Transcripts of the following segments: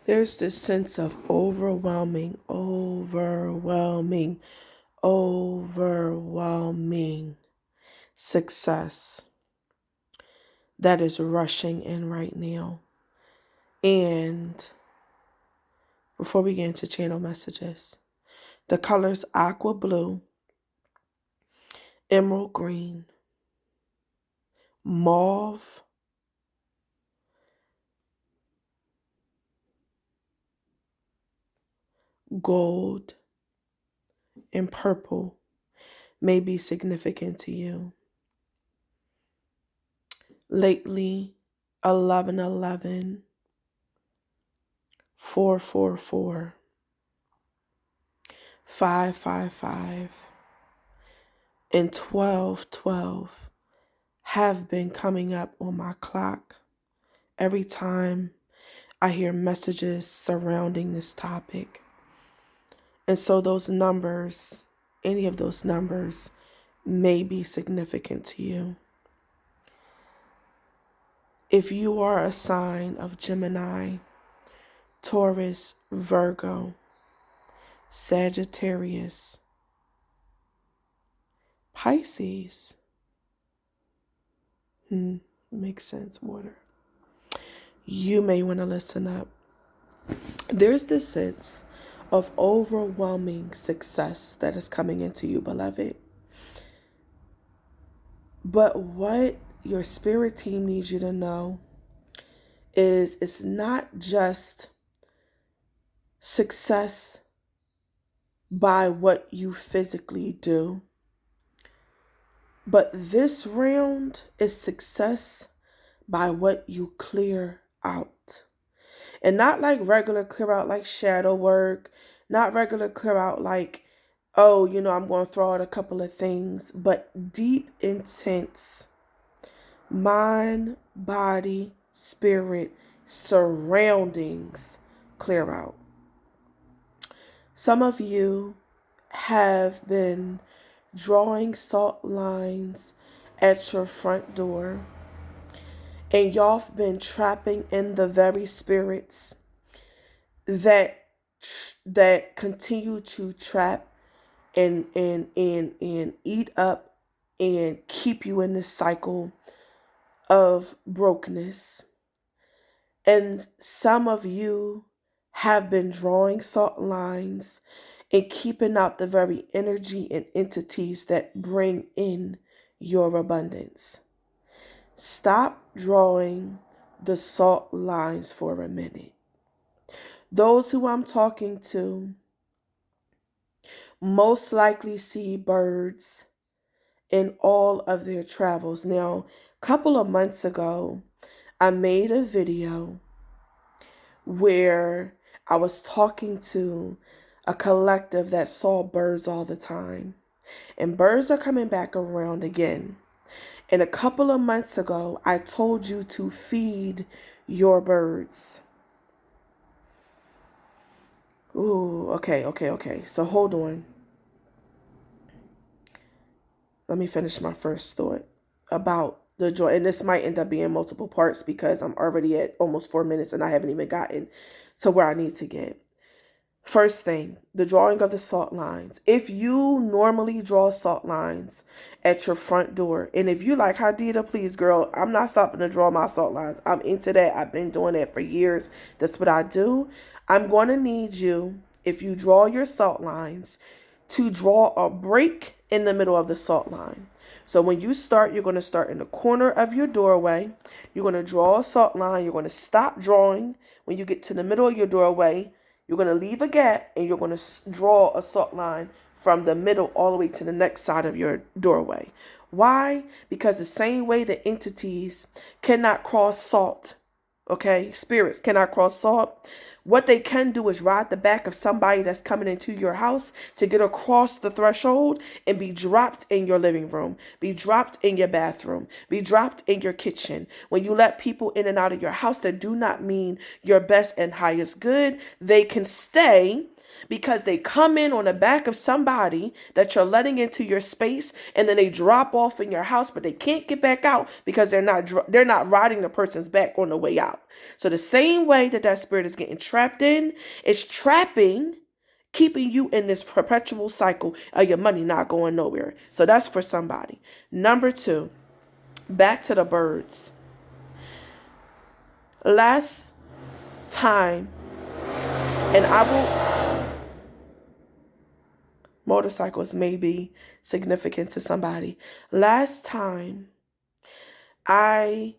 There's this sense of overwhelming success that is rushing in right now. And before we get into channel messages, the colors aqua blue, emerald green, mauve, gold, and purple may be significant to you. Lately, 1111, 444, 555, and 1212 have been coming up on my clock every time I hear messages surrounding this topic. And so those numbers, any of those numbers, may be significant to you. If you are a sign of Gemini, Taurus, Virgo, Sagittarius, Pisces, makes sense, water, you may want to listen up. There's this sense of overwhelming success that is coming into you, beloved. But what your spirit team needs you to know is it's not just success by what you physically do, but this round is success by what you clear out. And not like regular clear out like shadow work, not regular clear out like, oh, I'm going to throw out a couple of things, but deep, intense mind, body, spirit, surroundings clear out. Some of you have been drawing salt lines at your front door, and y'all have been trapping in the very spirits that continue to trap and eat up and keep you in this cycle of brokenness. And some of you have been drawing salt lines and keeping out the very energy and entities that bring in your abundance. Stop drawing the salt lines for a minute. Those who I'm talking to most likely see birds in all of their travels. Now, a couple of months ago, I made a video where I was talking to a collective that saw birds all the time. And birds are coming back around again. And a couple of months ago, I told you to feed your birds. Ooh, okay. So hold on. Let me finish my first thought about the joy. And this might end up being multiple parts because I'm already at almost 4 minutes and I haven't even gotten to where I need to get. First thing, the drawing of the salt lines. If you normally draw salt lines at your front door, and if you like, Hadida, please, girl, I'm not stopping to draw my salt lines. I'm into that. I've been doing that for years. That's what I do. I'm going to need you, if you draw your salt lines, to draw a break in the middle of the salt line. So when you start, you're going to start in the corner of your doorway. You're going to draw a salt line. You're going to stop drawing when you get to the middle of your doorway. You're going to leave a gap and you're going to draw a salt line from the middle all the way to the next side of your doorway. Why? Because the same way the entities cannot cross salt, okay? Spirits cannot cross salt. What they can do is ride the back of somebody that's coming into your house to get across the threshold and be dropped in your living room, be dropped in your bathroom, be dropped in your kitchen. When you let people in and out of your house that do not mean your best and highest good, they can stay because they come in on the back of somebody that you're letting into your space, and then they drop off in your house, but they can't get back out because they're not riding the person's back on the way out. So the same way that spirit is getting trapped in, it's trapping, keeping you in this perpetual cycle of your money not going nowhere. So that's for somebody. Number 2, back to the birds. Last time, and motorcycles may be significant to somebody. Last time, I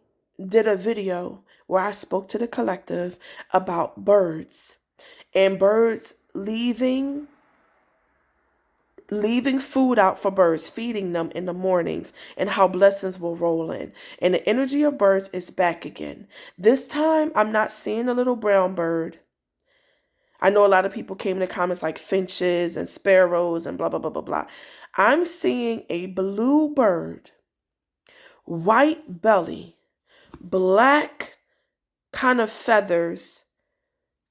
did a video where I spoke to the collective about birds and birds leaving food out for birds, feeding them in the mornings, and how blessings will roll in. And the energy of birds is back again. This time, I'm not seeing a little brown bird. I know a lot of people came in the comments like finches and sparrows and blah, blah, blah, blah, blah. I'm seeing a blue bird, white belly, black kind of feathers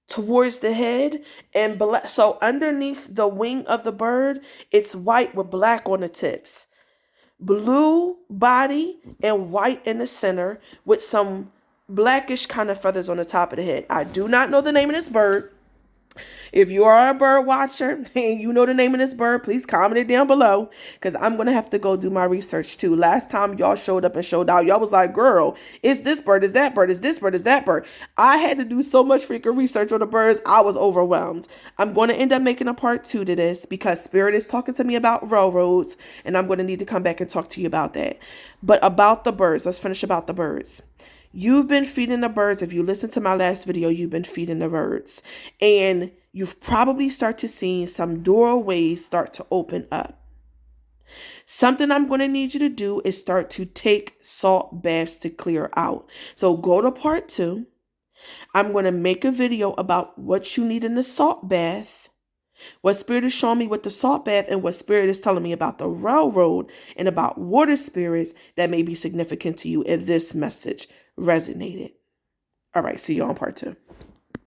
towards the head, and black. So underneath the wing of the bird, it's white with black on the tips. Blue body and white in the center with some blackish kind of feathers on the top of the head. I do not know the name of this bird. If you are a bird watcher and you know the name of this bird, please comment it down below, because I'm going to have to go do my research too. Last time y'all showed up and showed out, y'all was like, girl, it's this bird, it's that bird, it's this bird, it's that bird. I had to do so much freaking research on the birds, I was overwhelmed. I'm going to end up making a part 2 to this because Spirit is talking to me about railroads, and I'm going to need to come back and talk to you about that. But about the birds, let's finish about the birds. You've been feeding the birds. If you listen to my last video, you've been feeding the birds. And you've probably started to see some doorways start to open up. Something I'm going to need you to do is start to take salt baths to clear out. So go to part 2. I'm going to make a video about what you need in the salt bath, what Spirit is showing me with the salt bath, and what Spirit is telling me about the railroad and about water spirits that may be significant to you if this message resonated. All right, see you on part 2.